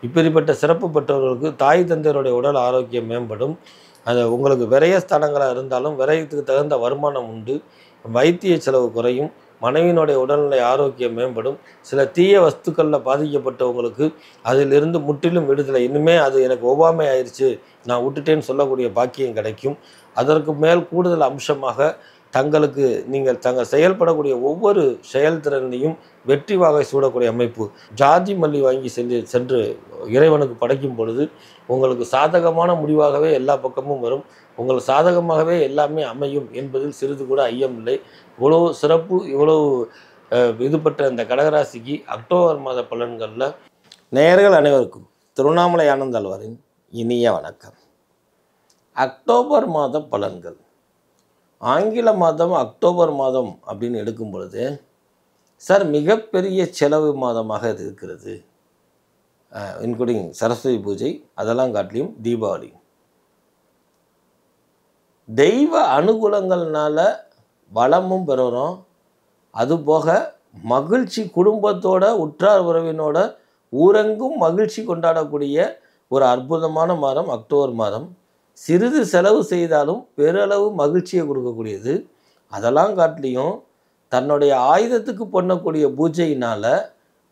இப்படிப்பட்ட சிறப்பு பெற்றவர்களுக்கு தாய் தந்தையருடைய உடல் ஆரோக்கியம் மேம்படும். அது உங்களுக்கு விரயஸ்தானங்களாக இருந்தாலும் விரயத்துக்கு தகுந்த வருமானம் உண்டு. வைத்திய செலவு குறையும். மனைவியினுடைய உடல்நிலை ஆரோக்கியம் மேம்படும். சில தீய வஸ்துக்களில் பாதிக்கப்பட்டவங்களுக்கு அதிலிருந்து முற்றிலும் விடுதலை. இனிமே அது எனக்கு ஒவ்வாமை ஆயிடுச்சு, நான் விட்டுட்டேன்னு சொல்லக்கூடிய பாக்கியம் கிடைக்கும். அதற்கு மேல் கூடுதல் அம்சமாக நீங்கள் செயல்படக்கூடிய ஒவ்வொரு செயல்திறனையும் வெற்றி வாகை சூடக்கூடிய அமைப்பு. ஜாதி மல்லி வாங்கி சென்று இறைவனுக்கு படைக்கும் பொழுது உங்களுக்கு சாதகமான முடிவாகவே எல்லா பக்கமும் வரும். உங்களுக்கு சாதகமாகவே எல்லாமே அமையும் என்பதில் சிறிது கூட ஐயமில்லை. இவ்வளோ சிறப்பு, இவ்வளவு இது பெற்ற இந்த கடகராசிக்கு அக்டோபர் மாத பலன்களில் நேயர்கள் அனைவருக்கும் திருவண்ணாமலை ஆனந்தாழ்வாரின் இனிய வணக்கம். அக்டோபர் மாத பலன்கள். ஆங்கில மாதம் அக்டோபர் மாதம் அப்படின்னு எடுக்கும் பொழுது சார் மிகப்பெரிய செலவு மாதமாக இது இருக்கிறது. இன்க்ளூடிங் சரஸ்வதி பூஜை, அதெல்லாம் காட்டிலையும் தீபாவளி. தெய்வ அனுகூலங்கள்னால வளமும் பெறுறோம். அதுபோக மகிழ்ச்சி, குடும்பத்தோட உற்றார் உறவினோட ஊரெங்கும் மகிழ்ச்சி கொண்டாடக்கூடிய ஒரு அற்புதமான மாதம் அக்டோபர் மாதம். சிறிது செலவு செய்தாலும் பெருளவு மகிழ்ச்சியை கொடுக்கக்கூடியது. அதெல்லாம் காட்டிலையும் தன்னுடைய ஆயுதத்துக்கு பண்ணக்கூடிய பூஜையினால்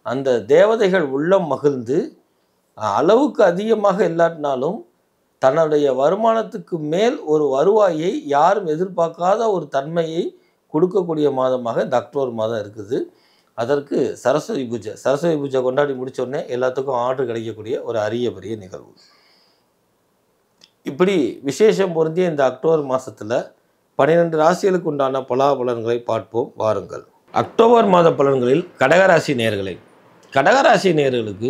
அந்த தேவதைகள் உள்ளம் மகிழ்ந்து அளவுக்கு அதிகமாக இல்லாட்டினாலும் தன்னுடைய வருமானத்துக்கு மேல் ஒரு வருவாயை யாரும் எதிர்பார்க்காத ஒரு தன்மையை கொடுக்கக்கூடிய மாதமாக இந்த அக்டோபர் மாதம் இருக்குது. அதற்கு சரஸ்வதி பூஜை கொண்டாடி முடித்தோடனே எல்லாத்துக்கும் ஆர்டர் கிடைக்கக்கூடிய ஒரு அரிய பெரிய நிகழ்வு. இப்படி விசேஷம் பொருந்திய இந்த அக்டோபர் மாதத்தில் 12 ராசிகளுக்கு உண்டான பலாபலன்களை பார்ப்போம் வாருங்கள். அக்டோபர் மாத பலன்களில் கடகராசி நேயர்களுக்கு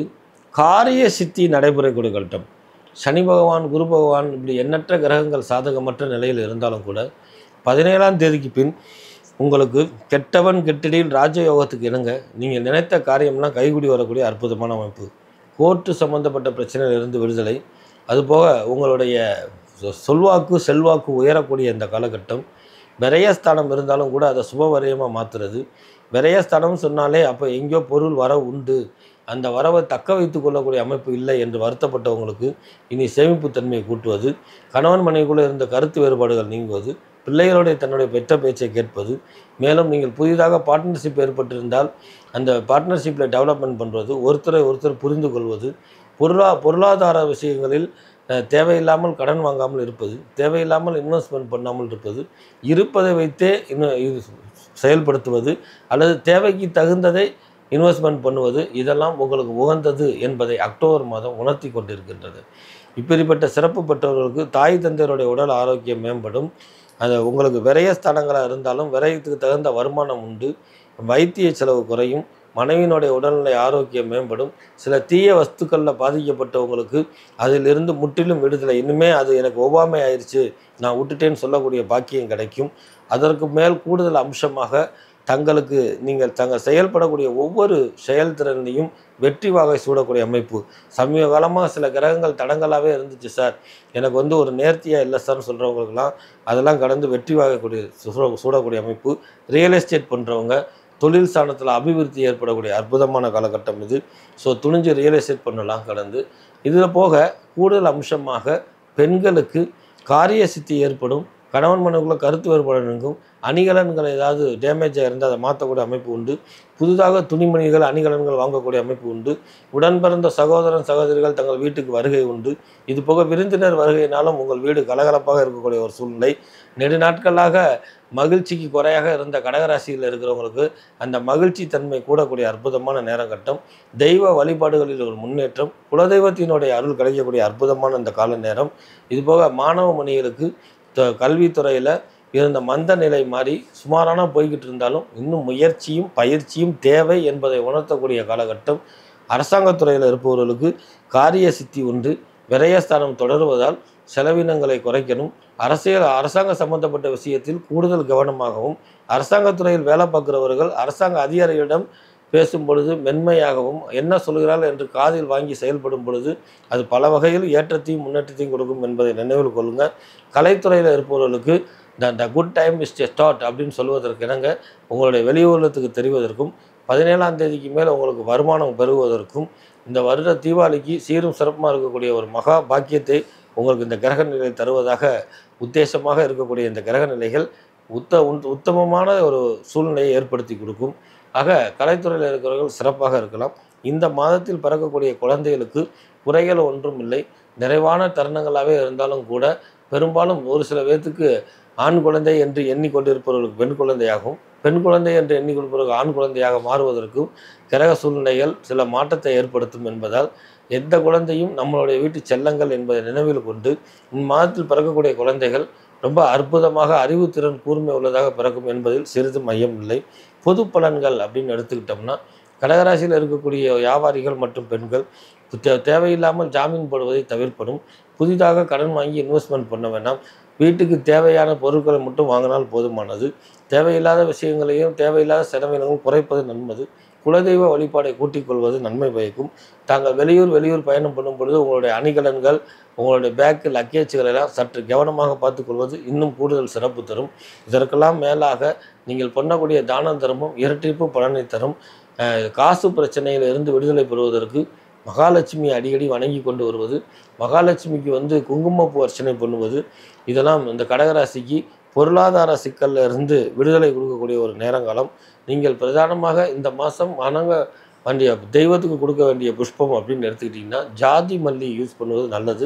காரிய சித்தி நடைபெறக்கூடிய கட்டம். சனி பகவான், குரு பகவான், இப்படி எண்ணற்ற கிரகங்கள் சாதகமற்ற நிலையில் இருந்தாலும் கூட 17ஆம் தேதிக்கு பின் உங்களுக்கு கெட்டவன் கெட்டடியில் ராஜயோகத்துக்கு இணங்க நீங்கள் நினைத்த காரியம்லாம் கைகூடி வரக்கூடிய அற்புதமான அமைப்பு. கோர்ட்டு சம்பந்தப்பட்ட பிரச்சனையிலிருந்து விடுதலை. அதுபோக உங்களுடைய செல்வாக்கு உயரக்கூடிய இந்த காலகட்டம். விரயஸ்தானம் இருந்தாலும் கூட அதை சுபவரியமாக மாற்றுறது. விரயஸ்தானம் சொன்னாலே அப்போ எங்கேயோ பொருள் வரவு உண்டு, அந்த வரவை தக்க வைத்து கொள்ளக்கூடிய அமைப்பு இல்லை என்று வருத்தப்பட்டவங்களுக்கு இனி சேமிப்பு தன்மையை கூட்டுவது. கணவன் மனைவிக்குள்ளே இருந்த கருத்து வேறுபாடுகள் நீங்குவது. பிள்ளைகளுடைய தன்னுடைய பெற்ற பேச்சை கேட்பது. மேலும் நீங்கள் புதிதாக பார்ட்னர்ஷிப் ஏற்பட்டிருந்தால் அந்த பார்ட்னர்ஷிப்பில் டெவலப்மெண்ட் பண்ணுறது. ஒருத்தர் புரிந்து கொள்வது. பொருளாதார விஷயங்களில் தேவையில்லாமல் கடன் வாங்காமல் இருப்பது, தேவையில்லாமல் இன்வெஸ்ட்மெண்ட் பண்ணாமல் இருப்பது, இருப்பதை வைத்தே செயல்படுத்துவது அல்லது தேவைக்கு தகுந்ததை இன்வெஸ்ட்மெண்ட் பண்ணுவது, இதெல்லாம் உங்களுக்கு உகந்தது என்பதை அக்டோபர் மாதம் உணர்த்தி கொண்டிருக்கின்றது. இப்படிப்பட்ட சிறப்பு பெற்றவர்களுக்கு தாய் தந்தையருடைய உடல் ஆரோக்கியம் மேம்படும். அது உங்களுக்கு விரயஸ்தானங்களாக இருந்தாலும் விரயத்துக்கு தகுந்த வருமானம் உண்டு. வைத்திய செலவு குறையும். மனைவியினுடைய உடல்நிலை ஆரோக்கியம் மேம்படும். சில தீய வஸ்துக்களில் பாதிக்கப்பட்டவங்களுக்கு அதிலிருந்து முற்றிலும் விடுதலை. இனிமே அது எனக்கு ஒவ்வாமை ஆயிடுச்சு, நான் விட்டுட்டேன்னு சொல்லக்கூடிய பாக்கியம் கிடைக்கும். அதற்கு மேல் கூடுதல் அம்சமாக நீங்கள் செயல்படக்கூடிய ஒவ்வொரு செயல்திறனையும் வெற்றி வாகை சூடக்கூடிய அமைப்பு. சமீப காலமாக சில கிரகங்கள் தடங்களாகவே இருந்துச்சு சார், எனக்கு ஒரு நேர்த்தியாக இல்லை சார்னு சொல்கிறவங்களுக்கெல்லாம் அதெல்லாம் கடந்து வெற்றி வாகக்கூடிய சூடக்கூடிய அமைப்பு. ரியல் எஸ்டேட் பண்ணுறவங்க, தொழில் ஸ்தானத்தில் அபிவிருத்தி ஏற்படக்கூடிய அற்புதமான காலகட்டம் இது. ஸோ துணிஞ்சு ரியல் எஸ்டேட் பண்ணலாம் கடந்து. இதில் போக கூடுதல் அம்சமாக பெண்களுக்கு காரிய சித்தி ஏற்படும். கணவன் மனைவிக்குள்ள கருத்து வேறுபாடு நீங்கும். அணிகலன்கள் ஏதாவது டேமேஜாக இருந்தால் அதை மாற்றக்கூடிய அமைப்பு உண்டு. புதிதாக துணிமணிகள், அணிகலன்கள் வாங்கக்கூடிய அமைப்பு உண்டு. உடன் பிறந்த சகோதரர்கள் தங்கள் வீட்டுக்கு வருகை உண்டு. இது போக விருந்தினர் வருகையினாலும் உங்கள் வீடு கலகலப்பாக இருக்கக்கூடிய ஒரு சூழ்நிலை. நெடுநாட்களாக மகிழ்ச்சிக்கு குறையாக இருந்த கடகராசியில் இருக்கிறவங்களுக்கு அந்த மகிழ்ச்சி தன்மை கூடக்கூடிய அற்புதமான நேரகட்டம். தெய்வ வழிபாடுகளில் ஒரு முன்னேற்றம். குலதெய்வத்தினுடைய அருள் கிடைக்கக்கூடிய அற்புதமான இந்த கால நேரம். இதுபோக மாணவ மணிகளுக்கு கல்வித்துறையில் இருந்த மந்த நிலை மாறி சுமாரான போய்கிட்டு இருந்தாலும் இன்னும் முயற்சியும் பயிற்சியும் தேவை என்பதை உணர்த்தக்கூடிய காலகட்டம். அரசாங்கத்துறையில் இருப்பவர்களுக்கு காரிய சித்தி உண்டு. விரயஸ்தானம் தொடருவதால் செலவினங்களை குறைக்கணும். அரசாங்க சம்பந்தப்பட்ட விஷயத்தில் கூடுதல் கவனமாகவும், அரசாங்கத்துறையில் வேலை பார்க்குறவர்கள் அரசாங்க அதிகாரிகளிடம் பேசும் பொழுது மென்மையாகவும் என்ன சொல்கிறார்கள் என்று காதில் வாங்கி செயல்படும் பொழுது அது பல வகையில் ஏற்றத்தையும் முன்னேற்றத்தையும் கொடுக்கும் என்பதை நினைவில் கொள்ளுங்கள். கலைத்துறையில் இருப்பவர்களுக்கு the good time is a start அப்படின்னு சொல்வதற்கு இணங்க உங்களுடைய வெளி உலகத்துக்கு தெரிவதற்கும் 17ஆம் தேதிக்கு மேல் உங்களுக்கு வருமானம் பெறுவதற்கும் இந்த வருட தீபாவளிக்கு சீரும் சிறப்புமாக இருக்கக்கூடிய ஒரு மகா பாக்கியத்தை உங்களுக்கு இந்த கிரக நிலை தருவதாக உத்தேசமாக இருக்கக்கூடிய இந்த கிரக நிலைகள் உத்தமமான ஒரு சூழ்நிலையை ஏற்படுத்தி கொடுக்கும். ஆக கலைத்துறையில் இருக்கிறவர்கள் சிறப்பாக இருக்கலாம். இந்த மாதத்தில் பிறக்கக்கூடிய குழந்தைகளுக்கு குறைகள் ஒன்றும் இல்லை. நிறைவான தருணங்களாகவே இருந்தாலும் கூட பெரும்பாலும் ஒரு சில பேர்த்துக்கு ஆண் குழந்தை என்று எண்ணிக்கொண்டிருப்பவர்களுக்கு பெண் குழந்தையாகவும், பெண் குழந்தை என்று எண்ணிக்கொண்டிருப்பவர்கள் ஆண் குழந்தையாக மாறுவதற்கும் கிரக சூழ்நிலைகள் சில மாற்றத்தை ஏற்படுத்தும் என்பதால் எந்த குழந்தையும் நம்மளுடைய வீட்டு செல்லங்கள் என்பதை நினைவில் கொண்டு இம்மாதத்தில் பிறக்கக்கூடிய குழந்தைகள் ரொம்ப அற்புதமாக அறிவுத்திறன் கூர்மை உள்ளதாக பிறக்கும் என்பதில் சிறிதும் மையம் இல்லை. பொது பலன்கள் அப்படின்னு எடுத்துக்கிட்டோம்னா கடகராசியில் இருக்கக்கூடிய வியாபாரிகள் மற்றும் பெண்கள் தேவையில்லாமல் ஜாமீன் போடுவதை தவிர்ப்படும். புதிதாக கடன் வாங்கி இன்வெஸ்ட்மெண்ட் பண்ண வேண்டாம். வீட்டுக்கு தேவையான பொருட்களை மட்டும் வாங்கினால் போதுமானது. தேவையில்லாத விஷயங்களையும் தேவையில்லாத செலவினங்களும் குறைப்பது நன்மது. குலதெய்வ வழிபாடை கூட்டிக் கொள்வது நன்மை பயக்கும். தாங்கள் வெளியூர் பயணம் பண்ணும் பொழுது உங்களுடைய அணிகலன்கள், உங்களுடைய பேக்கு, லக்கேஜுகள் எல்லாம் சற்று கவனமாக பார்த்துக்கொள்வது இன்னும் கூடுதல் சிறப்பு தரும். இதற்கெல்லாம் மேலாக நீங்கள் பண்ணக்கூடிய தான தர்மம் இரட்டிப்பு பலனை தரும். காசு பிரச்சனையில் இருந்து விடுதலை பெறுவதற்கு மகாலட்சுமி அடிக்கடி வணங்கி கொண்டு வருவது, மகாலட்சுமிக்கு குங்குமப்பூ அர்ச்சனை பண்ணுவது, இதெல்லாம் இந்த கடகராசிக்கு பொருளாதார சிக்கலில் இருந்து விடுதலை கொடுக்கக்கூடிய ஒரு நேரங்காலம். நீங்கள் பிரதானமாக இந்த மாதம் வணங்க வேண்டிய தெய்வத்துக்கு கொடுக்க வேண்டிய புஷ்பம் அப்படின்னு எடுத்துக்கிட்டிங்கன்னா ஜாதி மல்லி யூஸ் பண்ணுவது நல்லது.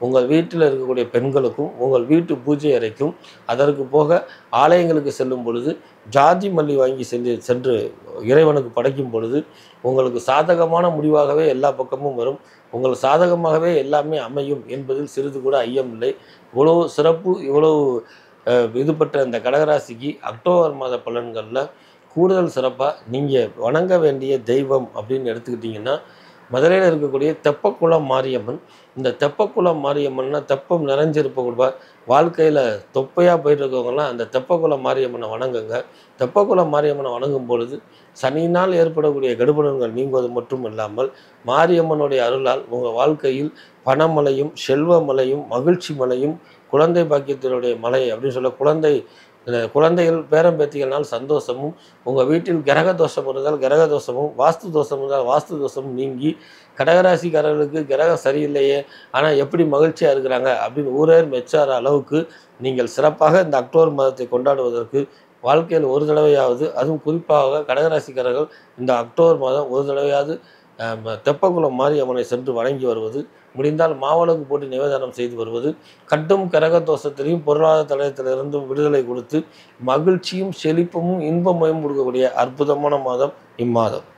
உங்கள் வீட்டில் இருக்கக்கூடிய பெண்களுக்கும் உங்கள் வீட்டு பூஜை அறைக்கும் அதற்கு போக ஆலயங்களுக்கு செல்லும் பொழுது ஜாதி மல்லி வாங்கி சென்று இறைவனுக்கு படைக்கும் பொழுது உங்களுக்கு சாதகமான முடிவாகவே எல்லா பக்கமும் வரும். உங்களுக்கு சாதகமாகவே எல்லாமே அமையும் என்பதில் சிறிது கூட ஐயம் இல்லை. இவ்வளவு சிறப்பு, இவ்வளவு இது பெற்ற இந்த கடகராசிக்கு அக்டோபர் மாத பலன்களில் கூடுதல் சிறப்பாக நீங்கள் வணங்க வேண்டிய தெய்வம் அப்படின்னு எடுத்துக்கிட்டிங்கன்னா மதுரையில் இருக்கக்கூடிய தெப்பக்குளம் மாரியம்மன். இந்த தெப்பக்குளம் மாரியம்மன்னா தெப்பம் நிறைஞ்சிருப்ப வாழ்க்கையில் தொப்பையாக போயிட்டு இருக்கவங்கலாம் அந்த தெப்பக்குளம் மாரியம்மனை வணங்குங்க. தெப்பக்குளம் மாரியம்மனை வணங்கும் பொழுது சனியினால் ஏற்படக்கூடிய கெடுபலன்கள் நீங்குவது மட்டும் இல்லாமல் மாரியம்மனுடைய அருளால் உங்கள் வாழ்க்கையில் பணமழையும் செல்வமழையும் மகிழ்ச்சி மழையும் குழந்தை பாக்கியத்தினுடைய மலை அப்படின்னு சொல்ல குழந்தைகள் பேரம்பேத்திகள்னால் சந்தோஷமும், உங்கள் வீட்டில் கிரக தோஷம் இருந்தால் கிரக தோஷமும், வாஸ்து தோஷம் இருந்தால் வாஸ்து தோஷமும் நீங்கி கடகராசிக்காரர்களுக்கு கிரகம் சரியில்லையே ஆனால் எப்படி மகிழ்ச்சியாக இருக்கிறாங்க அப்படின்னு ஊரே மெச்சார அளவுக்கு நீங்கள் சிறப்பாக இந்த அக்டோபர் மாதத்தை கொண்டாடுவதற்கு வாழ்க்கையில் ஒரு தடவையாவது, அதுவும் குறிப்பாக கடகராசிக்காரர்கள் இந்த அக்டோபர் மாதம் ஒரு தடவையாவது தெப்பக்குளம் மாரியம்மனை சென்று வணங்கி வருவது, முடிந்தால் மாவளக்கு போட்டு நிவேதனம் செய்து வருவது கட்டும் கரக தோஷத்திலையும் பொருளாதார தடயத்திலிருந்தும் விடுதலை கொடுத்து மகிழ்ச்சியும் செழிப்பும் இன்பமயம் கொடுக்கக்கூடிய அற்புதமான மாதம் இம்மாதம்.